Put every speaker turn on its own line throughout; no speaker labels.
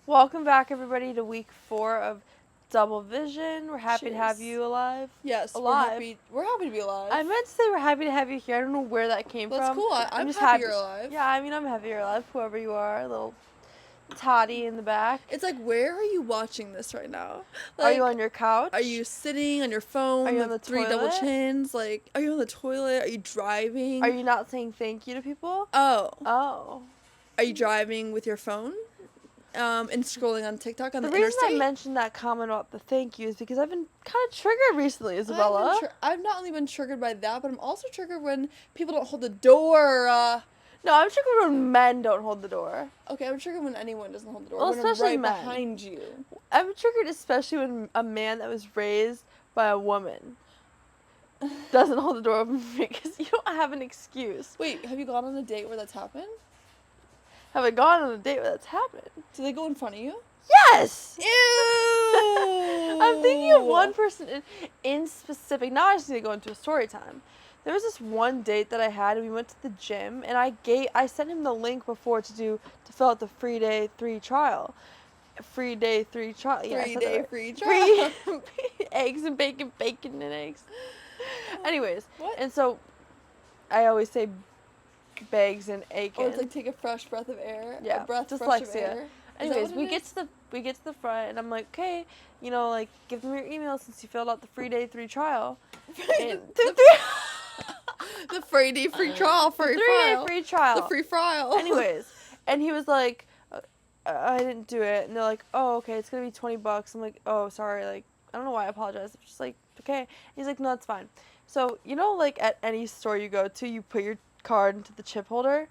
Welcome back, everybody, to week 4 of Double Vision. We're happy to have
Cheers.
you alive.
Yes,
Alive.
We're happy to be alive.
I meant to say we're happy to have you here. I don't know where that came
Well, that's
from.
cool.
I'm
I'm
just
happy
happy.
you're alive.
Yeah, I'm happy you're alive, whoever you are. A little toddy in the back.
It's like, where are you watching this right now?
Are you
Like,
on your couch?
are you sitting on your phone?
Are you on
with
the
three double
toilet?
chins? Like, are you on the toilet? Are you driving?
Are you not saying thank you to people?
Oh,
Oh.
are you driving with your phone? And scrolling on TikTok on
The
the
reason I
interstate?
mentioned that comment about the thank you is because I've been kind of triggered recently, Isabella.
I've not only been triggered by that, but I'm also triggered when people don't hold the door.
No, I'm triggered when men don't hold the door.
Okay, I'm triggered when anyone doesn't hold the door.
Well,
when I'm
especially
right
men.
behind you.
I'm triggered especially when a man that was raised by a woman doesn't hold the door open for me because you don't have an excuse.
Wait, have you gone on a date where that's happened?
Have I gone on a date where that's happened?
Do they go in front of you?
Yes!
Ew!
I'm thinking of one person in specific. Now I just need to go into a story time. There was this one date that I had, and we went to the gym, and I sent him the link before to fill out the free day 3 trial. Free day 3 trial. Yeah, I said that
3-day
right.
free trial.
Free eggs and bacon, bacon and eggs. Anyways,
What?
and so I always say bags and aiken.
Or it's like take a fresh breath of air.
Yeah,
A breath
dyslexia.
fresh of air.
Anyways, we get to the front, and I'm like, okay, like give them your email since you filled out the free day 3 trial. And
the free free trial, free
3-day
trial.
free trial.
The free trial.
Anyways, and he was like, I didn't do it, and they're like, oh, okay, it's gonna be $20. I'm like, oh, sorry, like I don't know why I apologize. I'm just like, okay. And he's like, no, that's fine. So like at any store you go to, you put your card into the chip holder.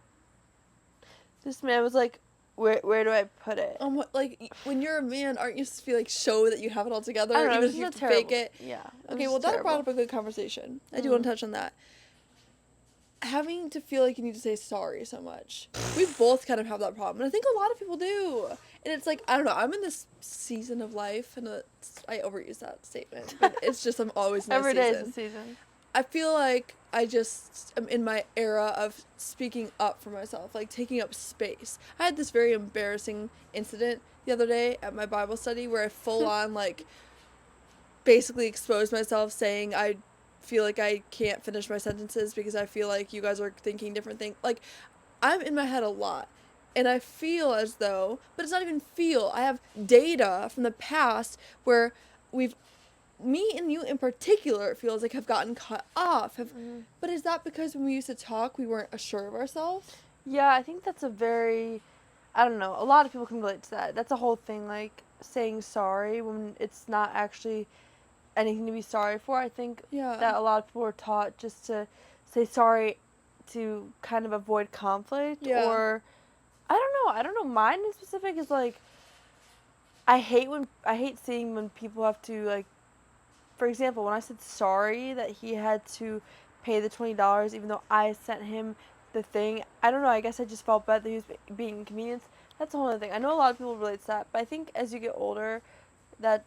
This man was like, where do I put it?
Like when you're a man, aren't you supposed to like show that you have it all together,
I don't know,
even
it
if you
was
have to
terrible.
fake it?
Yeah.
Okay, well that brought up a good conversation. I do want to touch on that. Having to feel like you need to say sorry so much. We both kind of have that problem, and I think a lot of people do. And it's like, I don't know, I'm in this season of life, and I overuse that statement, but it's just I'm always in this
Every
season.
day is the season.
I feel like I just am in my era of speaking up for myself, like taking up space. I had this very embarrassing incident the other day at my Bible study where I full on like basically exposed myself saying I feel like I can't finish my sentences because I feel like you guys are thinking different things. Like I'm in my head a lot. And I feel as though, but it's not even feel. I have data from the past where me and you in particular, it feels like have gotten cut off. But is that because when we used to talk, we weren't assured of ourselves?
Yeah, I think that's I don't know, a lot of people can relate to that. That's a whole thing, like saying sorry when it's not actually anything to be sorry for. I think
Yeah.
that a lot of people are taught just to say sorry to kind of avoid conflict.
Yeah.
Or I don't know. Mine in specific is like I hate seeing when people have to, like, for example, when I said sorry that he had to pay the $20 even though I sent him the thing. I don't know, I guess I just felt bad that he was being inconvenienced. That's a whole other thing. I know a lot of people relate to that, but I think as you get older, that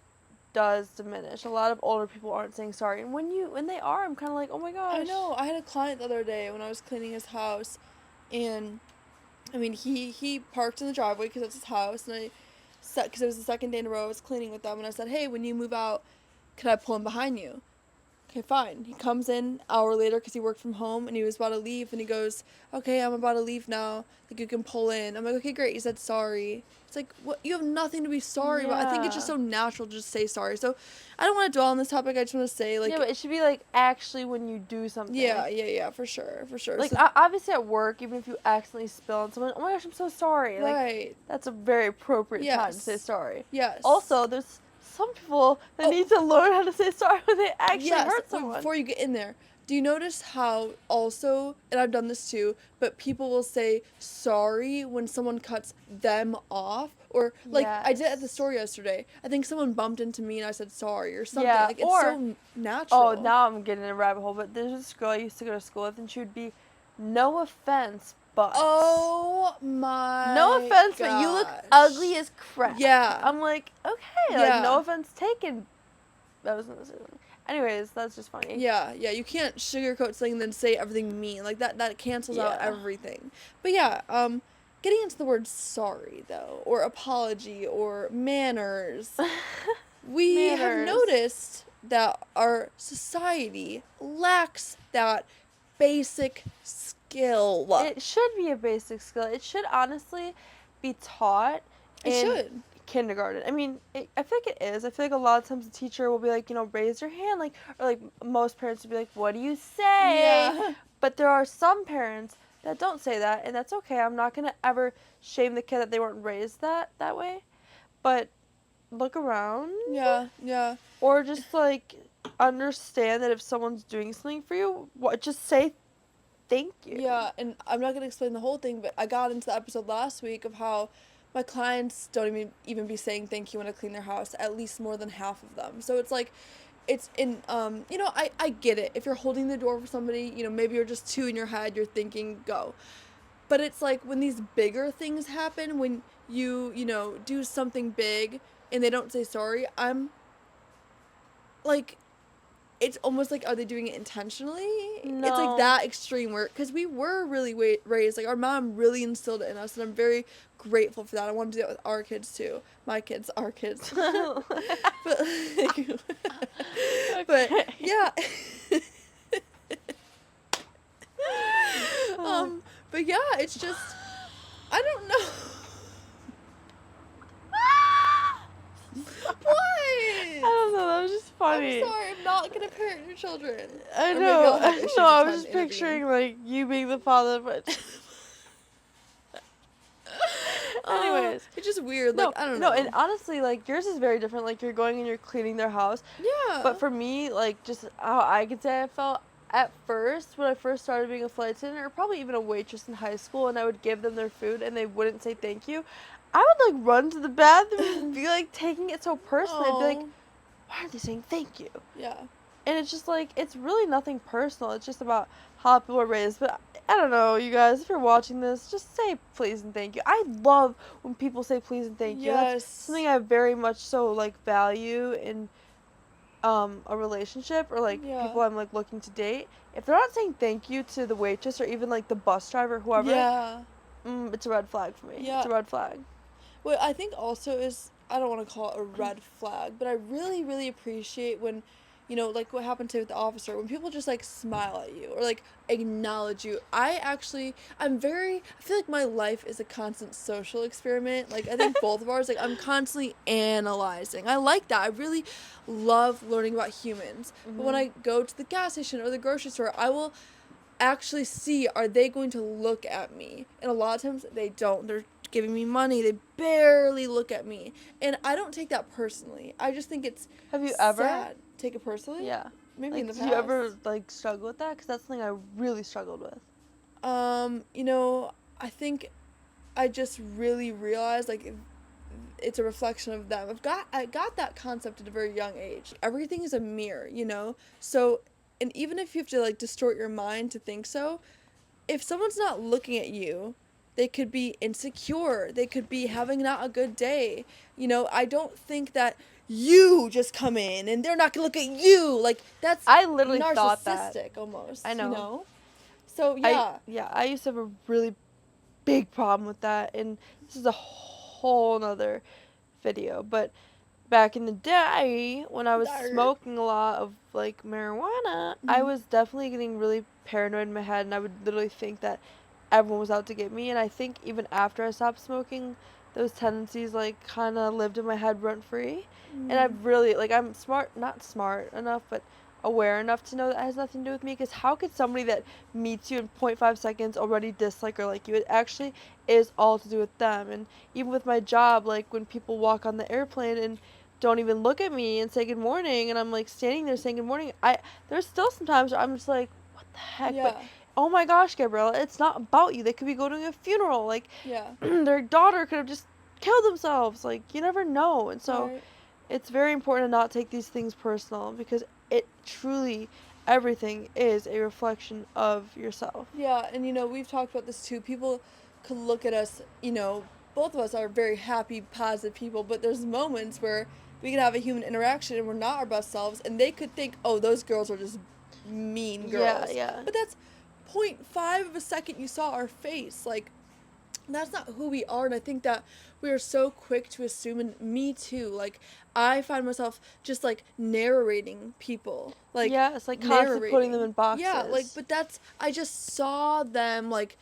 does diminish. A lot of older people aren't saying sorry, and when they are, I'm kind of like, oh my gosh.
I know. I had a client the other day when I was cleaning his house, and I mean, he parked in the driveway because that's his house, and because it was the second day in a row I was cleaning with them, and I said, hey, when you move out, can I pull in behind you? Okay, fine. He comes in an hour later because he worked from home, and he was about to leave, and he goes, okay, I'm about to leave now. Like, you can pull in. I'm like, okay, great. He said sorry. It's like, what? You have nothing to be sorry about. I think it's just so natural to just say sorry. So I don't want to dwell on this topic. I just want to say, like...
Yeah, but it should be, like, actually when you do something.
Yeah, for sure.
Like,
So,
obviously at work, even if you accidentally spill on someone, oh my gosh, I'm so sorry. Like,
right.
that's a very appropriate time to
Yes.
say sorry.
Yes.
Also, there's some people that need to learn how to say sorry when they actually hurt someone.
Before you get in there, do you notice how also, and I've done this too, but people will say sorry when someone cuts them off? Or, like, I did at the store yesterday. I think someone bumped into me and I said sorry or something.
Yeah,
like, it's so natural.
Oh, now I'm getting in a rabbit hole, but there's this girl I used to go to school with, and she would be, no offense, but.
Oh my
No offense,
gosh.
but you look ugly as crap.
Yeah.
I'm like, okay, like, no offense taken. That was another thing. Anyways, that's just funny.
Yeah, you can't sugarcoat something and then say everything mean. Like, that cancels out everything. But yeah, getting into the word sorry, though, or apology, or manners, we have
Manners.
noticed that our society lacks that basic skill.
It should be a basic skill. It should honestly be taught
It
in
should.
kindergarten. I mean, I feel like it is. I feel like a lot of times the teacher will be like, raise your hand, like, or like most parents would be like, what do you say?
Yeah.
But there are some parents that don't say that, and that's okay. I'm not gonna ever shame the kid that they weren't raised that way. But look around.
Yeah, yeah.
Or just like understand that if someone's doing something for you, just say thank you.
Yeah, and I'm not gonna explain the whole thing, but I got into the episode last week of how my clients don't even be saying thank you when I clean their house, at least more than half of them. So it's like, it's in, I get it. If you're holding the door for somebody, maybe you're just two in your head, you're thinking go. But it's like when these bigger things happen, when you do something big and they don't say sorry, I'm like, it's almost like, are they doing it intentionally? It's like
No.
that extreme where, because we were really raised, like our mom really instilled it in us, and I'm very grateful for that. I want to do that with our kids too. My kids, our kids. but, but
Okay.
yeah. But yeah, it's just, I don't know. What?
I don't know. That was just funny.
I'm sorry, I'm not gonna parent your children.
I
Or maybe
know.
I'll have issues
No, I
with
was just
trying to
picturing like you being the father, but anyways.
It's just weird.
No,
Like, I don't know.
no, and honestly, like yours is very different. Like you're going and you're cleaning their house.
Yeah.
But for me, like just how I could say I felt at first when I first started being a flight attendant, or probably even a waitress in high school, and I would give them their food and they wouldn't say thank you, I would like run to the bathroom and be like taking it so personally. I'd be like,
Aw.
why aren't they saying thank you?
Yeah.
And it's just like, it's really nothing personal. It's just about how people are raised. But I don't know, you guys, if you're watching this, just say please and thank you. I love when people say please and thank you. That's
Yes.
something I very much so like value in a relationship, or like
Yeah.
people I'm like looking to date. If they're not saying thank you to the waitress or even like the bus driver, whoever,
Yeah.
it's a red flag for me.
Yeah.
It's a red flag.
What I think also is, I don't want to call it a red flag, but I really, really appreciate when, like what happened to with the officer, when people just like smile at you or like acknowledge you. I feel like my life is a constant social experiment. Like I think both of ours, like I'm constantly analyzing. I like that. I really love learning about humans. But when I go to the gas station or the grocery store, I will actually see, are they going to look at me? And a lot of times they don't. They're giving me money. They barely look at me. And I don't take that personally. I just think it's
Have you ever?
sad. Take it personally?
Yeah.
Maybe
Like,
in the
did
past.
you ever like struggle with that? Because that's something I really struggled with.
I think I just really realized like it's a reflection of them. I got that concept at a very young age. Everything is a mirror, So, and even if you have to like distort your mind to think so, if someone's not looking at you, they could be insecure. They could be having not a good day. I don't think that you just come in and they're not gonna look at you. Like that's
I literally thought that.
narcissistic almost.
I know.
So yeah.
I used to have a really big problem with that, and this is a whole nother video. But back in the day, when I was
Dark.
smoking a lot of like marijuana, I
Mhm.
was definitely getting really paranoid in my head, and I would literally think that everyone was out to get me. And I think even after I stopped smoking, those tendencies like kind of lived in my head rent free. And I've really like, I'm not smart enough, but aware enough to know that has nothing to do with me. Because how could somebody that meets you in 0.5 seconds already dislike or like you? It actually is all to do with them. And even with my job, like when people walk on the airplane and don't even look at me and say good morning, and I'm like standing there saying good morning, there's still sometimes where I'm just like, what the heck?
Yeah.
But oh my gosh, Gabriella, it's not about you. They could be going to a funeral. Like
Yeah.
their daughter could have just killed themselves. Like you never know. And so
Right.
it's very important to not take these things personal, because it truly, everything is a reflection of yourself.
Yeah, and we've talked about this too. People could look at us, both of us are very happy, positive people, but there's moments where we can have a human interaction and we're not our best selves, and they could think, oh, those girls are just mean girls.
Yeah.
But that's 0.5 of a second you saw our face. Like, that's not who we are. And I think that we are so quick to assume, and me too, like I find myself just like narrating people, like
Yeah, it's like constantly putting them
narrating,
in
yeah, like,
boxes.
but that's, I just saw them like,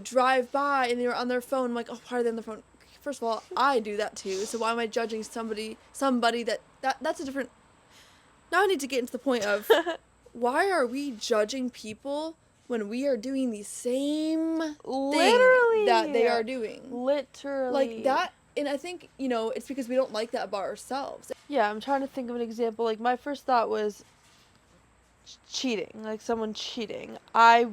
drive by and they were on their phone. I'm like, oh, why are they on their phone? First of all, I do that too, so why am I judging somebody that's a different. Now I need to get into the point of, why are we judging people when we are doing the same thing that they
Literally.
are doing? Like
Literally.
that, and I think, it's because we don't like that about ourselves.
Yeah, I'm trying to think of an example. Like, my first thought was cheating, like someone cheating. I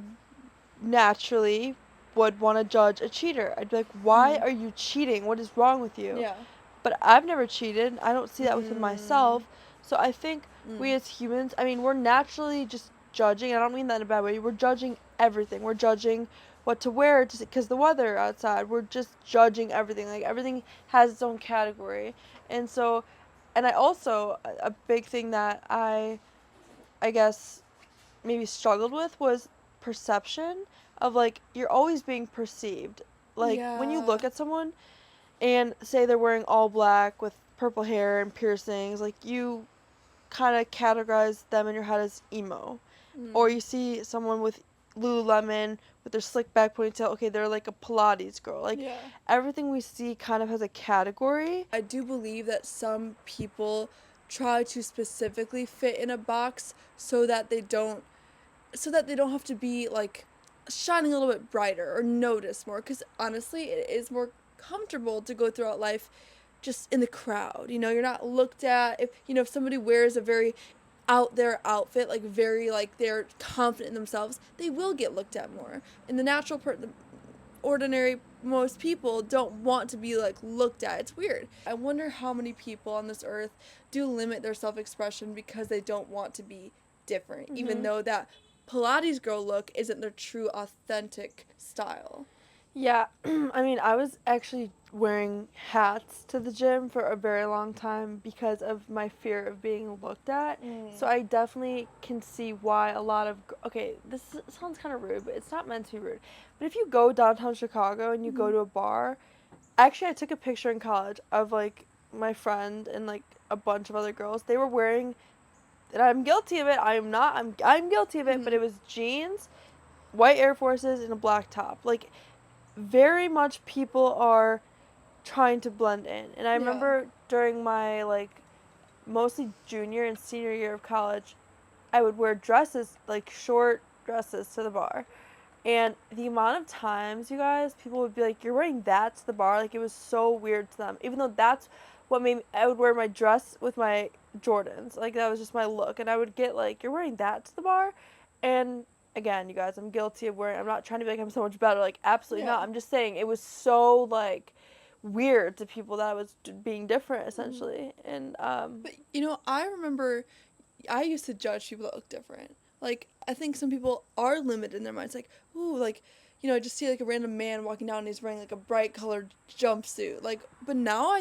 naturally would want to judge a cheater. I'd be like, why
Mhm.
are you cheating? What is wrong with you?
Yeah.
But I've never cheated. I don't see that within
Mm.
myself. So I think we
Mm.
as humans, I mean, we're naturally just judging. I don't mean that in a bad way. We're judging everything. We're judging what to wear just because the weather outside. We're just judging everything. Like, everything has its own category. And so, and I also, a big thing that I guess maybe struggled with was perception of, like, you're always being perceived. Like, when you
Yeah.
look at someone and say they're wearing all black with purple hair and piercings, like, you kind of categorize them in your head as emo. Or
Mm.
you see someone with Lululemon with their slick back ponytail, okay, they're like a Pilates girl. Like,
Yeah.
everything we see kind of has a category.
I do believe that some people try to specifically fit in a box so that they don't have to be like shining a little bit brighter or notice more, because honestly it is more comfortable to go throughout life just in the crowd. You're not looked at. If somebody wears a very out there outfit, like very, like, they're confident in themselves, they will get looked at more. And the ordinary, most people don't want to be like looked at. It's weird. I wonder how many people on this earth do limit their self-expression because they don't want to be different, even
Mhm.
though that Pilates girl look isn't their true authentic style.
Yeah, I mean, I was actually wearing hats to the gym for a very long time because of my fear of being looked at. So
Mm.
I definitely can see why a lot of okay, sounds kind of rude, but it's not meant to be rude. But if you go downtown Chicago and you go
Mhm.
to a bar, actually I took a picture in college of, like, my friend and, like, a bunch of other girls. They were wearing, and I'm guilty of it. I am not. I'm guilty of it, but
Mhm.
it was jeans, white Air Forces, and a black top. Like, very much people are trying to blend in. And I
Yeah.
remember during my, like, mostly junior and senior year of college, I would wear dresses, like short dresses to the bar. And the amount of times, you guys, people would be like, "You're wearing that to the bar?" Like, it was so weird to them. Even though that's what made me, I would wear my dress with my Jordans. Like, that was just my look. And I would get like, "You're wearing that to the bar?" And again, you guys, I'm guilty of wearing, I'm not trying to be like I'm so much better. Like, absolutely
Yeah.
not. I'm just saying it was so, like, weird to people that I was being different,
Mhm.
essentially. And,
But I remember I used to judge people that look different. Like, I think some people are limited in their minds. Like, ooh, like, I just see like a random man walking down and he's wearing like a bright colored jumpsuit. Like, but now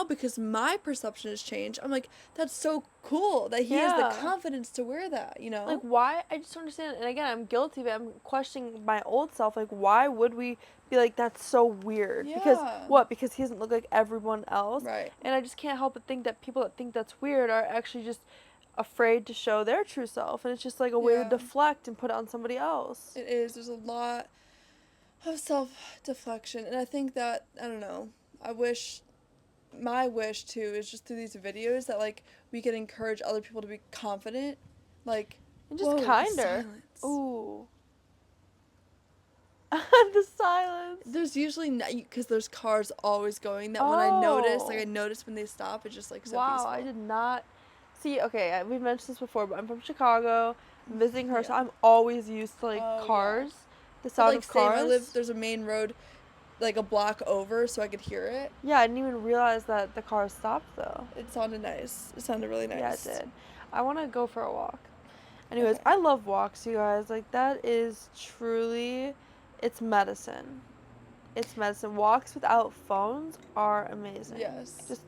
because my perception has changed, I'm like, that's so cool that he has the
yeah.
confidence to wear that.
Like, why? I just don't understand. And again, I'm guilty of it. I'm questioning my old self. Like, why would we be like, that's so weird? Because
Yeah.
what? Because he doesn't look like everyone else.
Right.
And I just can't help but think that people that think that's weird are actually just afraid to show their true self. And it's just like a way to
Yeah.
deflect and put it on somebody else.
It is. There's a lot of self deflection, and I think that, I don't know. I wish My wish too is just through these videos that, like, we can encourage other people to be confident. Like,
And just
whoa, the
kinder.
silence.
Ooh. The silence.
There's usually because there's cars always going. That when I
Oh.
notice when they stop, it's just like so
Wow, I
peaceful.
did not see. Okay, we've mentioned this before, but I'm from Chicago. I'm visiting her, so
Yeah.
I'm always used to, like,
Oh yeah.
cars, the
But
sound
like,
of
same.
cars.
There's a main road, like a block over, so I could hear it.
Yeah, I didn't even realize that the car stopped though.
It sounded nice. It sounded really
Yeah, it
nice.
did. I want to go for a walk. Anyways,
Okay.
I love walks, you guys. Like, that is truly, it's medicine. It's medicine. Walks without phones are amazing.
Yes.
Just,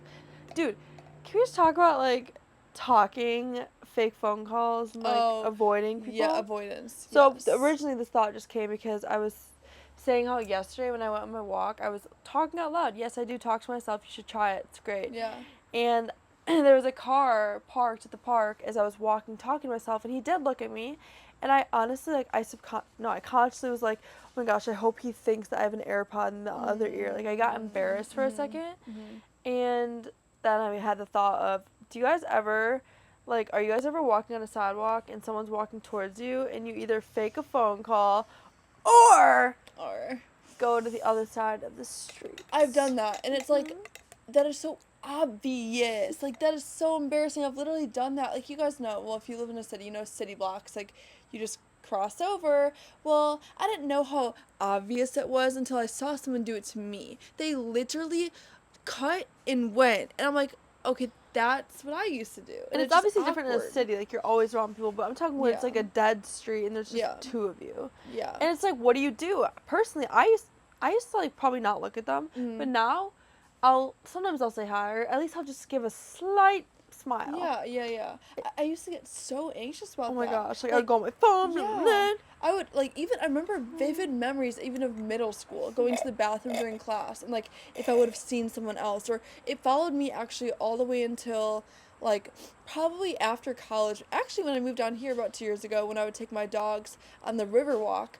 dude, can we just talk about, like, talking, fake phone calls, and, like,
Oh,
avoiding
yeah.
people?
Avoidance.
So
Yes.
originally this thought just came because I was saying how yesterday when I went on my walk, I was talking out loud. Yes, I do talk to myself. You should try it. It's great.
Yeah.
And there was a car parked at the park as I was walking, talking to myself, and he did look at me. And I honestly, like, I consciously was like, oh my gosh, I hope he thinks that I have an AirPod in the other ear. Like, I got embarrassed for a second. And then I had the thought of, do you guys ever, like, are you guys ever walking on a sidewalk and someone's walking towards you and you either fake a phone call or
Or
go to the other side of the street?
I've done that, and it's like, that is so obvious. Like, that is so embarrassing. I've literally done that. Like, you guys know, well, if you live in a city, you know city blocks. Like, you just cross over. Well, I didn't know how obvious it was until I saw someone do it to me. They literally cut and went, and I'm like, okay, that's what I used to do.
And it's
just
obviously different in a
awkward.
city. Like, you're always around people, but I'm talking when it's
Yeah.
like a dead street and there's just
Yeah.
two of you.
Yeah.
And it's like, what do you do? Personally, I used to like probably not look at them, but now sometimes I'll say hi, or at least I'll just give a slight smile.
Yeah. I used to get so anxious about that.
Oh my gosh, like, I'd go on my phone,
yeah.
and then
I would, like, even, I remember vivid memories even of middle school, going to the bathroom during class, and, like, if I would have seen someone else, or it followed me actually all the way until, like, probably after college. Actually, when I moved down here about 2 years ago, when I would take my dogs on the river walk,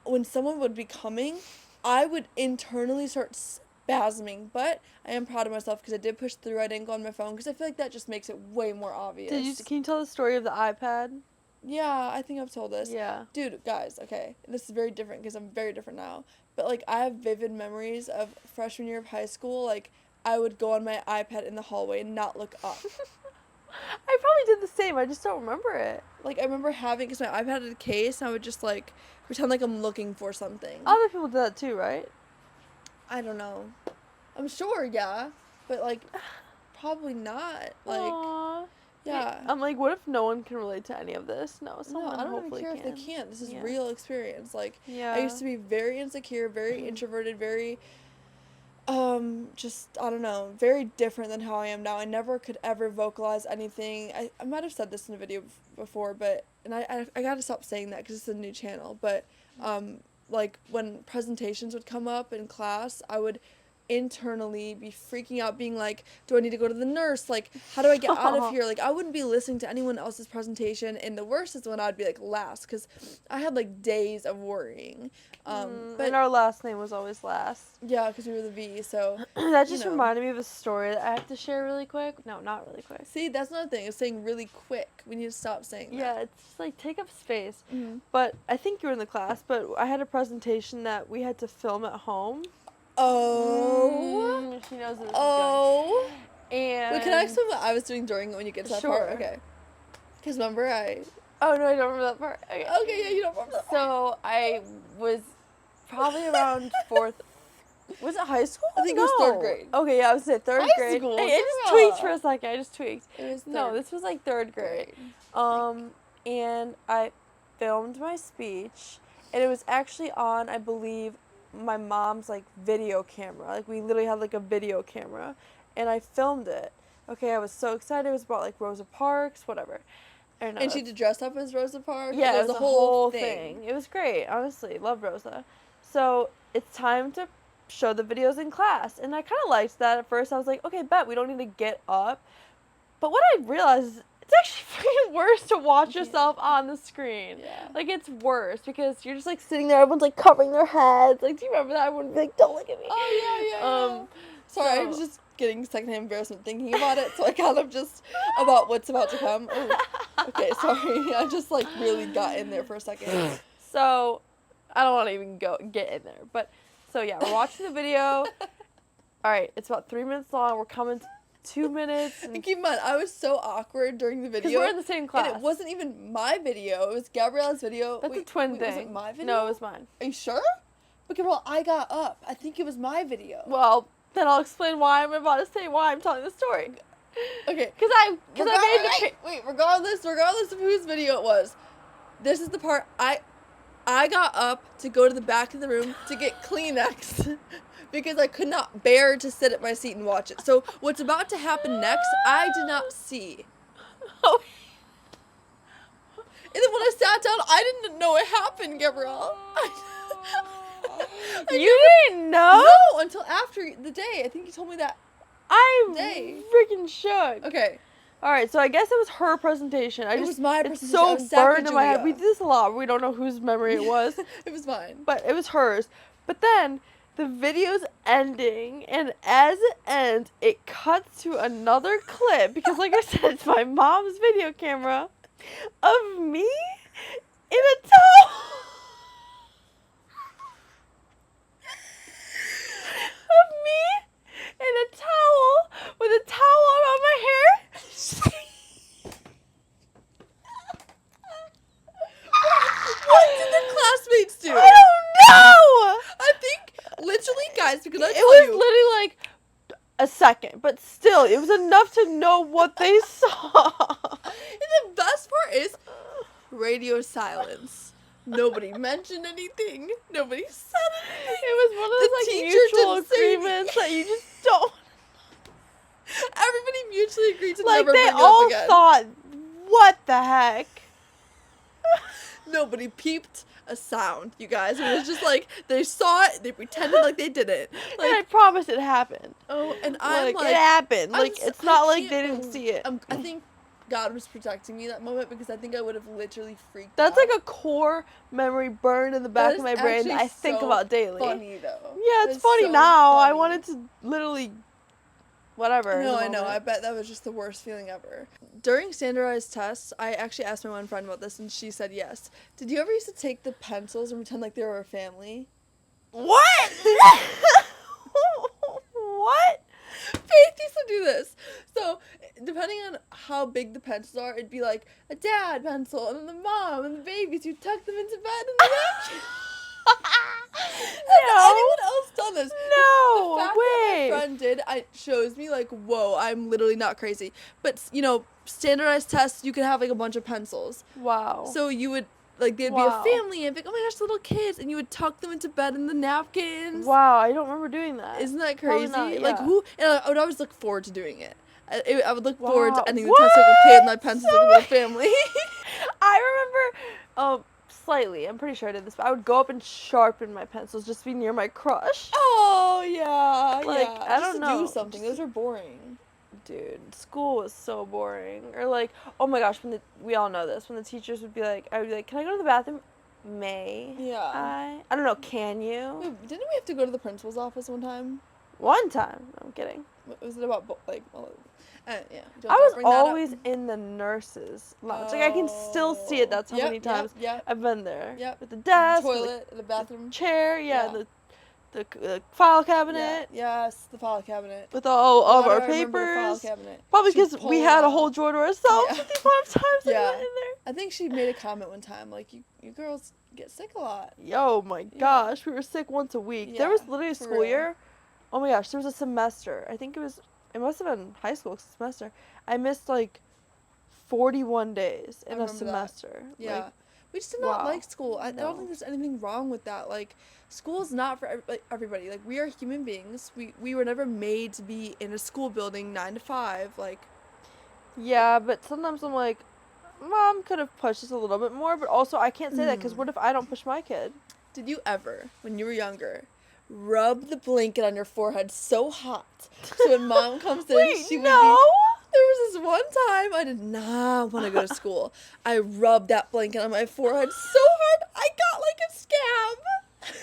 when someone would be coming, I would internally start spasming, but I am proud of myself because I did push the right angle on my phone, because I feel like that just makes it way more obvious.
can you tell the story of the iPad?
Yeah, I think I've told this.
Yeah.
Dude, guys, okay, this is very different because I'm very different now. But, like, I have vivid memories of freshman year of high school. Like, I would go on my iPad in the hallway and not look up.
I probably did the same. I just don't remember it.
Like, I remember having, because my iPad had a case, and I would just, like, pretend like I'm looking for something.
Other people do that too, right?
I don't know. I'm sure, yeah. But, like, probably not. Like,
Aww.
yeah.
I'm like, what if no one can relate to any of this? No,
No,
someone
I don't even
hopefully
care
can.
if they can't. This is
Yeah.
real experience. Like,
Yeah.
I used to be very insecure, very introverted, very, just, I don't know, very different than how I am now. I never could ever vocalize anything. I might have said this in a video before, but, and I gotta stop saying that because it's a new channel, but, like, when presentations would come up in class, I would internally be freaking out, being like, do I need to go to the nurse? Like, how do I get out of here? Like, I wouldn't be listening to anyone else's presentation, and the worst is when I'd be, like, last, because I had, like, days of worrying. But,
and our last name was always last.
yeah, because we were the V, so,
That just
know.
reminded me of a story that I have to share really quick. No, not really quick.
see, that's another thing, it's saying really quick. We need to stop saying that.
Yeah, it's just like, take up space.
Mhm.
But I think you were in the class, but I had a presentation that we had to film at home.
Oh.
She knows where this
Oh.
is going. And
Wait, can I explain what I was doing during when you get to that part?
Sure.
Okay. Because remember,
Oh no, I don't remember that part. Okay.
Okay, yeah, you don't remember that part.
So I was probably around fourth. Was it high school?
I think it was
No.
third grade.
Okay, yeah, I was at third
High
grade.
school,
Hey, I just
girl.
tweaked for a second. I just tweaked.
It was
No,
third
this was like third grade.
grade.
And I filmed my speech, and it was actually on, I believe, my mom's like video camera. Like, we literally had like a video camera, and I filmed it. Okay, I was so excited. It was about like Rosa Parks, whatever.
And she did dress up as Rosa Parks?
Yeah,
Like,
it was a whole thing. It was great, honestly. Love Rosa. So it's time to show the videos in class. And I kind of liked that at first. I was like, okay, bet we don't need to get up. But what I realized is it's actually freaking worse to watch yourself on the screen.
Yeah.
Like, it's worse because you're just like sitting there, everyone's like covering their heads. Like, do you remember that? Everyone would be like, don't look at me.
Oh, yeah. Sorry, I
so-
was just getting secondhand embarrassment thinking about it, so I kind of just, about what's about to come. Oh, okay, sorry. I just, like, really got in there for a second.
So, I don't want to even get in there. But, so yeah, we're watching the video. All right, it's about 3 minutes long. We're coming to 2 minutes.
And keep in mind, I was so awkward during the
Because
video.
we're in the same class.
And it wasn't even my video. It was Gabriella's video.
That's
Wait,
a twin
wait,
thing.
Was it my video?
No, it was mine.
Are you sure? Okay, well, I got up. I think it was my video.
Well, then I'll explain why I'm about to say why I'm telling the story.
Okay.
Because I made the
Wait, regardless of whose video it was, this is the part I got up to go to the back of the room to get Kleenex because I could not bear to sit at my seat and watch it. So what's about to happen next, I did not see.
Oh.
And then when I sat down, I didn't know it happened, Gabrielle.
You didn't know?
No, until after the day. I think you told me that.
I'm
Day.
freaking shook.
Okay.
All right, so I guess it was her presentation.
It was my
It's
presentation. I
so
was Zach and
burned in my head. We
Julia.
do this a lot. We don't know whose memory it was,
It was mine.
but it was hers. But then the video's ending, and as it ends, it cuts to another clip because, like I said, it's my mom's video camera of me in a towel. Of me in a towel with a towel around my hair.
What did the classmates do?
I don't know.
I think, literally, guys, because I
It
tell
was
you.
literally like a second, but still, it was enough to know what they saw.
And the best part is radio silence. Nobody mentioned anything. Nobody said anything.
It was one of
The
those like
teacher
mutual
didn't say
agreements that you just don't.
Everybody mutually agreed to
Like
never
they
bring it up
all
again.
thought, what the heck?
Nobody peeped a sound, you guys. It was just like they saw it, they pretended like they didn't.
And I
Like,
promise it happened.
oh, and I'm
Like,
like,
it happened.
I'm
Like
s-
it's not
I
like they
can't
didn't
believe-
see it.
I think God was protecting me that moment because I think I would have literally freaked
That's
out.
like a core memory burned in the back
That
of
is
my brain
actually
that I think
so
about daily.
funny though.
Yeah, it's
That's
funny
so
now. I
funny.
wanted to literally, whatever. in
No,
the
I know. I
moment.
bet that was just the worst feeling ever. During standardized tests, I actually asked my one friend about this, and she said yes. Did you ever used to take the pencils and pretend like they were a family?
What? What?
Faith used to do this. So, depending on how big the pencils are, it'd be like a dad pencil, and then the mom, and the babies. You tuck them into bed, and then Has anyone else done this?
No,
The fact that
wait.
my friend did, it shows me like, whoa, I'm literally not crazy. But you know, standardized tests, you could have like a bunch of pencils.
Wow.
So you would like they'd
Wow.
be a family and be like, oh my gosh, little kids, and you would tuck them into bed in the napkins.
Wow, I don't remember doing that.
Isn't that
Probably
crazy?
not,
Like
yeah.
who? And I would always look forward to doing it. I would look forward
Wow.
to ending the test so I could play with my pencils like a little family.
I remember, slightly. I'm pretty sure I did this, but I would go up and sharpen my pencils just to be near my crush.
Oh yeah,
Like,
yeah.
I
Just
don't
to
know.
do something. Those are boring.
Dude, school was so boring. Or like, oh my gosh, we all know this. When the teachers would be like, I would be like, can I go to the bathroom? May
Yeah.
I don't know. Can you?
Wait, didn't we have to go to the principal's office one time?
One time. I'm kidding.
Was it about yeah?
I was always in the nurses' lounge. Like I can still see it. That's how many times
Yep.
I've been there.
Yep.
With the desk, with
Toilet, the bathroom.
the chair, yeah,
Yeah.
the file cabinet
Yeah. Yes, the file cabinet.
with all of
Why
our
do I remember the file
papers.
cabinet?
Probably
She'd
because we
pull
had
it
a
out.
whole drawer to ourselves
Yeah.
with the amount of times I
Yeah.
went in there.
I think she made a comment one time like, you girls get sick a lot.
Yo, my gosh, we were sick once a week. There was
Yeah,
literally a
for
school
real.
year. Oh my gosh, there was a semester. I think it must have been high school semester. I missed like 41 days
I
in a
remember that.
semester.
Yeah.
Like,
we just did not
wow.
like school. I
No.
don't think there's anything wrong with that. Like, school is not for everybody. Like, we are human beings. We were never made to be in a school building 9 to 5. Like,
yeah, but sometimes I'm like, Mom could have pushed us a little bit more, but also I can't say that because what if I don't push my kid?
did you ever, when you were younger, rub the blanket on your forehead so hot so when mom comes in,
Wait,
she would
no.
be... There was this one time I did not want to go to school. I rubbed that blanket on my forehead so hard I got like a scab.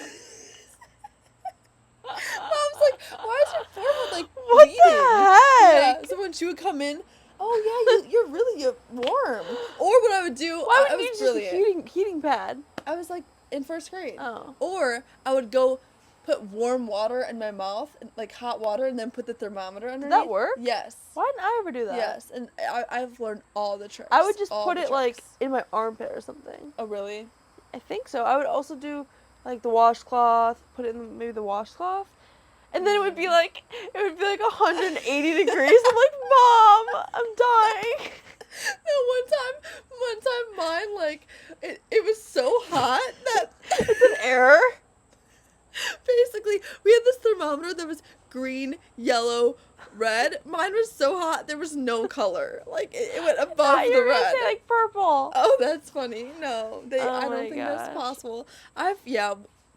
Mom's like, why is your forehead like
What
bleeding?
the heck?
Yeah, so when she would come in, oh yeah, you're really warm. Or what I would do,
Why
I
would
was
you use
brilliant.
a heating pad?
I was like in first grade.
Oh.
Or I would go put warm water in my mouth, like hot water, and then put the thermometer underneath.
that work?
Yes.
Why didn't I ever do that?
Yes, and I've learned all the tricks.
I would just
all
put
the
it like
tricks.
in my armpit or something.
Oh really?
I think so. I would also do like the washcloth, put it in maybe the washcloth. And then it would be like 180 degrees. I'm like, Mom, I'm dying.
No, one time mine like it was so hot that
It's an error.
basically we had this thermometer that was green, yellow, red. Mine was so hot there was no color. Like it went above
Thought you
the
were gonna
red.
say like purple.
Oh, that's funny. No,
Oh
I don't
my
think that's
gosh.
possible.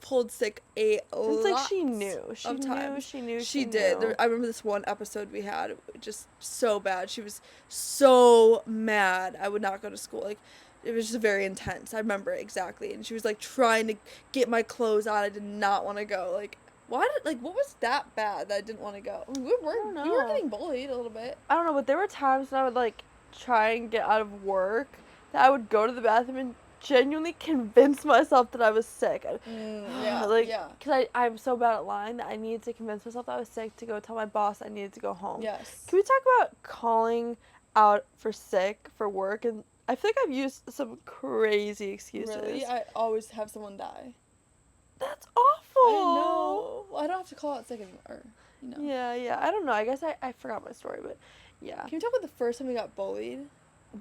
pulled sick a
It's like
lot
she knew. She
of
knew.
times.
She knew.
She did.
Knew.
I remember this one episode we had, just so bad. She was so mad. I would not go to school. Like, it was just very intense. I remember it exactly. And she was like trying to get my clothes on. I did not want to go. Like, what was that bad that I didn't want to go? I mean, we
don't
were
know.
getting bullied a little bit.
I don't know, but there were times when I would like try and get out of work that I would go to the bathroom and genuinely convince myself that I was sick. Like, because I'm so bad at lying that I needed to convince myself that I was sick to go tell my boss I needed to go home.
Yes.
Can we talk about calling out for sick for work? And I feel like I've used some crazy excuses.
Really? I always have someone die.
That's awful.
I know. Well, I don't have to call out sick anymore. You know.
Yeah. I don't know. I guess I forgot my story, but yeah.
Can we talk about the first time we got bullied?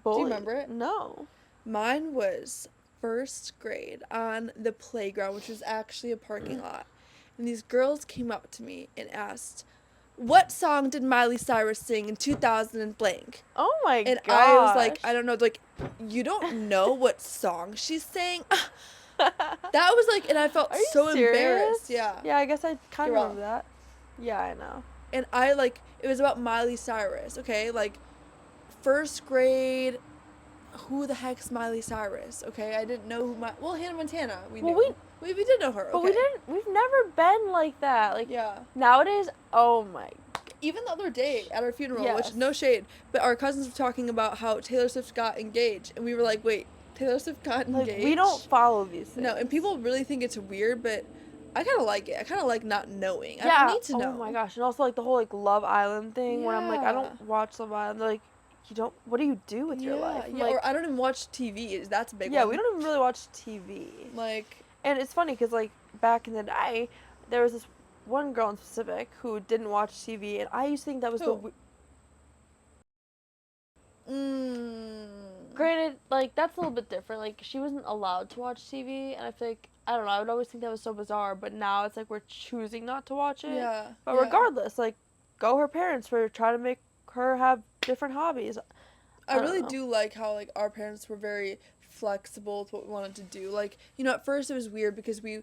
Bullied?
Do you remember it?
No.
Mine was first grade on the playground, which was actually a parking lot. And these girls came up to me and asked, "What song did Miley Cyrus sing in 2000 and blank?"
Oh my god.
And I was like, I don't know, like, you don't know what song she's sang? That was like, and I felt
Are you
so
serious?
embarrassed. Yeah.
Yeah, I guess I kind of
You're
remember that. Yeah, I know.
And I, like, it was about Miley Cyrus, okay? Like, first grade, who the heck's Miley Cyrus, okay? I didn't know well, Hannah Montana, we knew. We did know her,
But
okay?
we've never been like that. Like,
Yeah.
nowadays, oh my.
Even the other day at our funeral,
Yes.
which, no shade, but our cousins were talking about how Taylor Swift got engaged, and we were like, wait, Taylor Swift got engaged?
Like, we don't follow these things.
No, and people really think it's weird, but I kind of like it. I kind of like not knowing. I
Yeah.
don't need to know.
Oh my gosh. And also, like, the whole, like, Love Island thing, where I'm like, I
Yeah.
don't watch Love Island. They're like, what do you do with your life? I'm
Yeah,
like,
or I don't even watch TV. That's a big
yeah,
one.
we don't even really watch TV.
Like,
And it's funny because, like, back in the day, there was this one girl in specific who didn't watch TV, and I used to think that was
Who? mm,
Granted, like, that's a little bit different. Like, she wasn't allowed to watch TV, and I feel like, I don't know, I would always think that was so bizarre, but now it's like we're choosing not to watch it.
yeah.
But
yeah.
regardless, like, go her parents for trying to make her have different hobbies.
I
don't
really
know.
do like how, like, our parents were very flexible with what we wanted to do. Like, you know, at first it was weird because we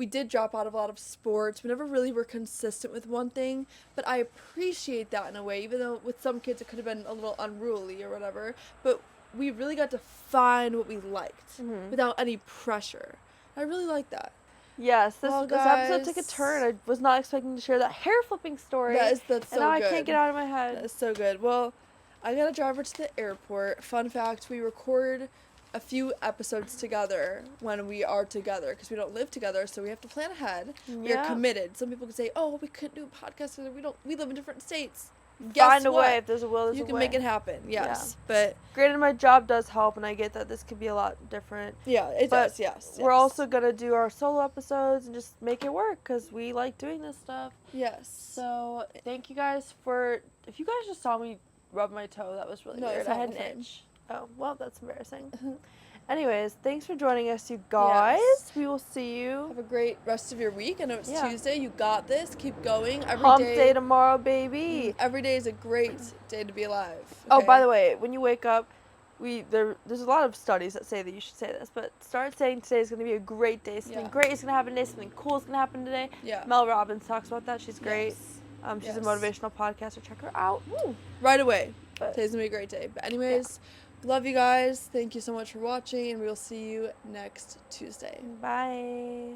did drop out of a lot of sports. We never really were consistent with one thing, but I appreciate that in a way, even though with some kids it could have been a little unruly or whatever. But we really got to find what we liked
Mhm.
without any pressure. I really like that.
Yes,
Well,
this episode took a
guys.
turn. I was not expecting to share that hair flipping story.
That's
and
so
now
good.
I can't get out of my head.
That is so good. Well, I gotta drive her to the airport. Fun fact, we record a few episodes together when we are together because we don't live together, so we have to plan ahead. We are
Yeah.
committed. Some people could say, "Oh, we couldn't do a podcast together. We live in different states."
Find
Guess
a
what?
way. If there's a will, there's
You
a
can
way.
make it happen. Yes, but
Granted, my job does help, and I get that this could be a lot different.
yeah, it
But
does. Yes,
We're
yes.
also gonna do our solo episodes and just make it work because we like doing this stuff.
yes.
So thank you guys for. If you guys just saw me rub my toe, that was really
No,
weird.
it's
I
not
had
the
an
frame.
itch. Oh well, that's embarrassing. Anyways, thanks for joining us, you guys.
Yes.
We will see you.
Have a great rest of your week. I know it's
Yeah.
Tuesday. You got this. Keep going.
Hump day tomorrow, baby.
Every day is a great day to be alive.
Oh, by
okay?
the way, when you wake up, there's a lot of studies that say that you should say this, but start saying today is going to be a great day. Something
Yeah.
great is going to happen today. Something cool is going to happen today.
Yeah.
Mel Robbins talks about that. She's great.
Yes.
She's a
Yes.
motivational podcaster. Check her out. Woo.
Right away.
But
Today's gonna be a great day. But anyways, love you guys. Thank you so much for watching, and we will see you next Tuesday.
bye.